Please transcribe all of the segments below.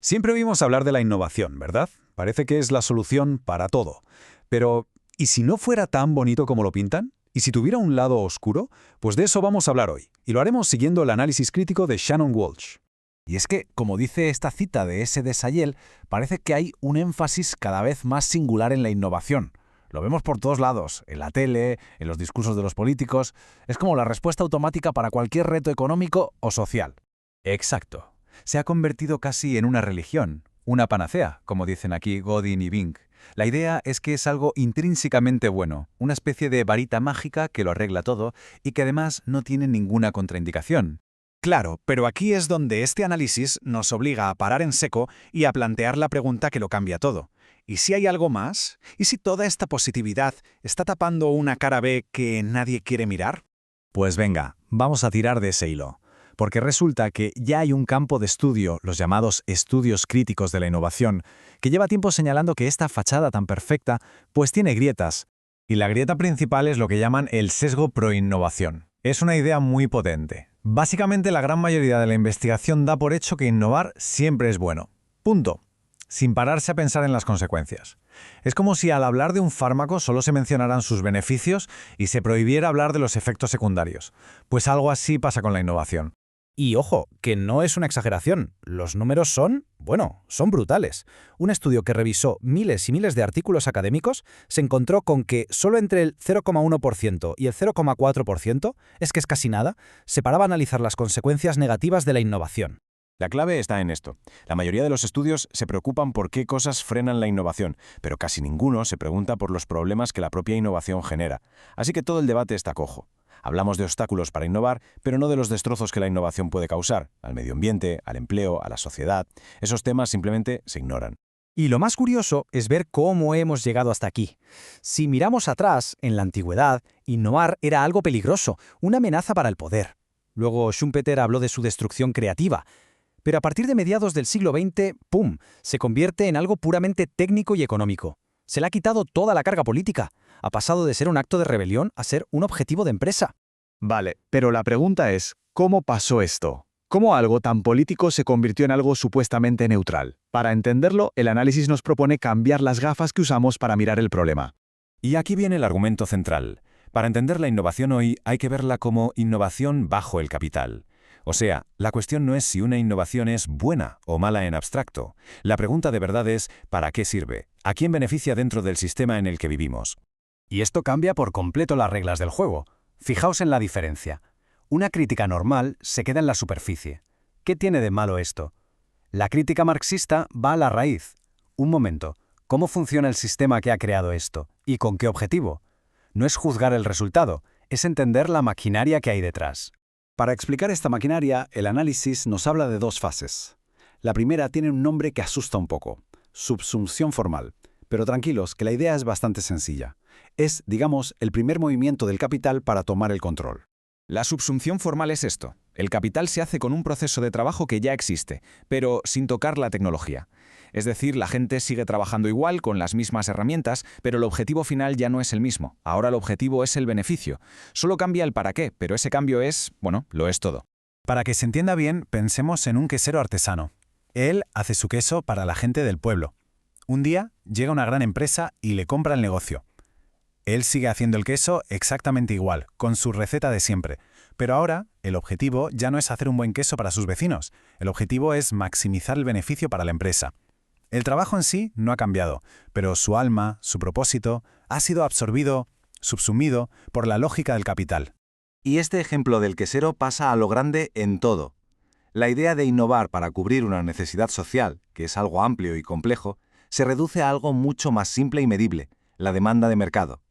Siempre oímos hablar de la innovación, ¿verdad? Parece que es la solución para todo. Pero, ¿y si no fuera tan bonito como lo pintan? ¿Y si tuviera un lado oscuro? Pues de eso vamos a hablar hoy, y lo haremos siguiendo el análisis crítico de Shannon Walsh. Y es que, como dice esta cita de S. de Sayel, parece que hay un énfasis cada vez más singular en la innovación. Lo vemos por todos lados, en la tele, en los discursos de los políticos. Es como la respuesta automática para cualquier reto económico o social. Exacto. Se ha convertido casi en una religión, una panacea, como dicen aquí Godin y Bing. La idea es que es algo intrínsecamente bueno, una especie de varita mágica que lo arregla todo y que además no tiene ninguna contraindicación. Claro, pero aquí es donde este análisis nos obliga a parar en seco y a plantear la pregunta que lo cambia todo. ¿Y si hay algo más? ¿Y si toda esta positividad está tapando una cara B que nadie quiere mirar? Pues venga, vamos a tirar de ese hilo. Porque resulta que ya hay un campo de estudio, los llamados estudios críticos de la innovación, que lleva tiempo señalando que esta fachada tan perfecta pues tiene grietas. Y la grieta principal es lo que llaman el sesgo pro-innovación. Es una idea muy potente. Básicamente la gran mayoría de la investigación da por hecho que innovar siempre es bueno. Punto. Sin pararse a pensar en las consecuencias. Es como si al hablar de un fármaco solo se mencionaran sus beneficios y se prohibiera hablar de los efectos secundarios. Pues algo así pasa con la innovación. Y ojo, que no es una exageración. Los números son brutales. Un estudio que revisó miles y miles de artículos académicos se encontró con que solo entre el 0,1% y el 0,4%, es que es casi nada, se paraba a analizar las consecuencias negativas de la innovación. La clave está en esto. La mayoría de los estudios se preocupan por qué cosas frenan la innovación, pero casi ninguno se pregunta por los problemas que la propia innovación genera. Así que todo el debate está cojo. Hablamos de obstáculos para innovar, pero no de los destrozos que la innovación puede causar, al medio ambiente, al empleo, a la sociedad. Esos temas simplemente se ignoran. Y lo más curioso es ver cómo hemos llegado hasta aquí. Si miramos atrás, en la antigüedad, innovar era algo peligroso, una amenaza para el poder. Luego Schumpeter habló de su destrucción creativa. Pero a partir de mediados del siglo XX, ¡pum!, se convierte en algo puramente técnico y económico. Se le ha quitado toda la carga política. Ha pasado de ser un acto de rebelión a ser un objetivo de empresa. Vale, pero la pregunta es, ¿cómo pasó esto? ¿Cómo algo tan político se convirtió en algo supuestamente neutral? Para entenderlo, el análisis nos propone cambiar las gafas que usamos para mirar el problema. Y aquí viene el argumento central. Para entender la innovación hoy hay que verla como innovación bajo el capital. O sea, la cuestión no es si una innovación es buena o mala en abstracto. La pregunta de verdad es, ¿para qué sirve? ¿A quién beneficia dentro del sistema en el que vivimos? Y esto cambia por completo las reglas del juego. Fijaos en la diferencia. Una crítica normal se queda en la superficie. ¿Qué tiene de malo esto? La crítica marxista va a la raíz. Un momento, ¿cómo funciona el sistema que ha creado esto? ¿Y con qué objetivo? No es juzgar el resultado, es entender la maquinaria que hay detrás. Para explicar esta maquinaria, el análisis nos habla de dos fases. La primera tiene un nombre que asusta un poco, subsunción formal. Pero tranquilos, que la idea es bastante sencilla. Es, digamos, el primer movimiento del capital para tomar el control. La subsunción formal es esto. El capital se hace con un proceso de trabajo que ya existe, pero sin tocar la tecnología. Es decir, la gente sigue trabajando igual, con las mismas herramientas, pero el objetivo final ya no es el mismo. Ahora el objetivo es el beneficio. Solo cambia el para qué, pero ese cambio lo es todo. Para que se entienda bien, pensemos en un quesero artesano. Él hace su queso para la gente del pueblo. Un día llega una gran empresa y le compra el negocio. Él sigue haciendo el queso exactamente igual, con su receta de siempre. Pero ahora, el objetivo ya no es hacer un buen queso para sus vecinos. El objetivo es maximizar el beneficio para la empresa. El trabajo en sí no ha cambiado, pero su alma, su propósito, ha sido absorbido, subsumido por la lógica del capital. Y este ejemplo del quesero pasa a lo grande en todo. La idea de innovar para cubrir una necesidad social, que es algo amplio y complejo, se reduce a algo mucho más simple y medible, la demanda de mercado.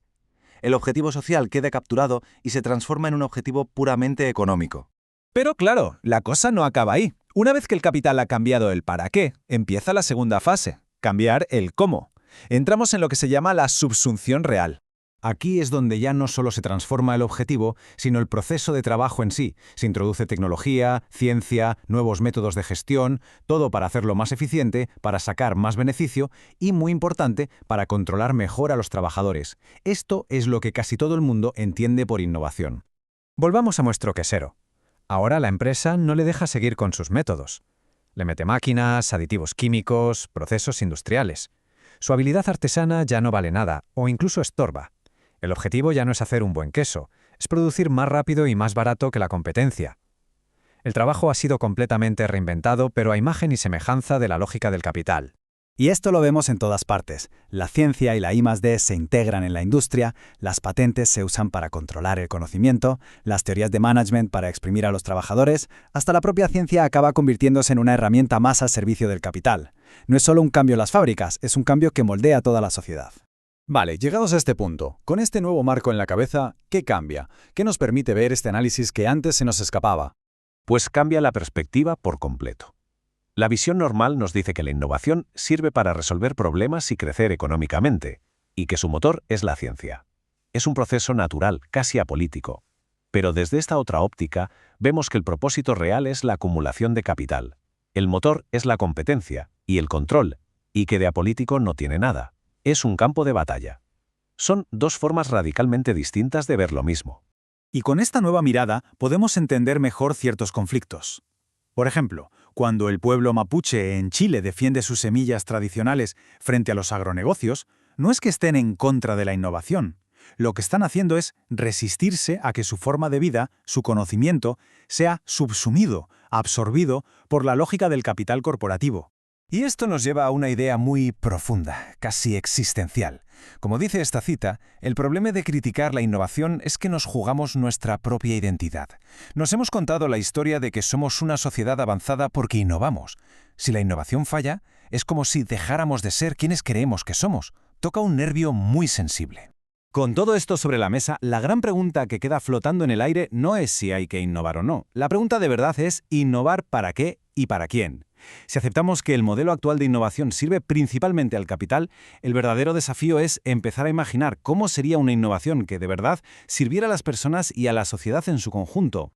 El objetivo social queda capturado y se transforma en un objetivo puramente económico. Pero claro, la cosa no acaba ahí. Una vez que el capital ha cambiado el para qué, empieza la segunda fase, cambiar el cómo. Entramos en lo que se llama la subsunción real. Aquí es donde ya no solo se transforma el objetivo, sino el proceso de trabajo en sí. Se introduce tecnología, ciencia, nuevos métodos de gestión, todo para hacerlo más eficiente, para sacar más beneficio y, muy importante, para controlar mejor a los trabajadores. Esto es lo que casi todo el mundo entiende por innovación. Volvamos a nuestro quesero. Ahora la empresa no le deja seguir con sus métodos. Le mete máquinas, aditivos químicos, procesos industriales. Su habilidad artesana ya no vale nada, o incluso estorba. El objetivo ya no es hacer un buen queso, es producir más rápido y más barato que la competencia. El trabajo ha sido completamente reinventado, pero a imagen y semejanza de la lógica del capital. Y esto lo vemos en todas partes. La ciencia y la I+D se integran en la industria, las patentes se usan para controlar el conocimiento, las teorías de management para exprimir a los trabajadores, hasta la propia ciencia acaba convirtiéndose en una herramienta más al servicio del capital. No es solo un cambio en las fábricas, es un cambio que moldea toda la sociedad. Vale, llegados a este punto, con este nuevo marco en la cabeza, ¿qué cambia? ¿Qué nos permite ver este análisis que antes se nos escapaba? Pues cambia la perspectiva por completo. La visión normal nos dice que la innovación sirve para resolver problemas y crecer económicamente, y que su motor es la ciencia. Es un proceso natural, casi apolítico. Pero desde esta otra óptica, vemos que el propósito real es la acumulación de capital. El motor es la competencia y el control, y que de apolítico no tiene nada. Es un campo de batalla. Son dos formas radicalmente distintas de ver lo mismo. Y con esta nueva mirada podemos entender mejor ciertos conflictos. Por ejemplo, cuando el pueblo mapuche en Chile defiende sus semillas tradicionales frente a los agronegocios, no es que estén en contra de la innovación. Lo que están haciendo es resistirse a que su forma de vida, su conocimiento, sea subsumido, absorbido por la lógica del capital corporativo. Y esto nos lleva a una idea muy profunda, casi existencial. Como dice esta cita, el problema de criticar la innovación es que nos jugamos nuestra propia identidad. Nos hemos contado la historia de que somos una sociedad avanzada porque innovamos. Si la innovación falla, es como si dejáramos de ser quienes creemos que somos. Toca un nervio muy sensible. Con todo esto sobre la mesa, la gran pregunta que queda flotando en el aire no es si hay que innovar o no. La pregunta de verdad es ¿innovar para qué y para quién? Si aceptamos que el modelo actual de innovación sirve principalmente al capital, el verdadero desafío es empezar a imaginar cómo sería una innovación que de verdad sirviera a las personas y a la sociedad en su conjunto.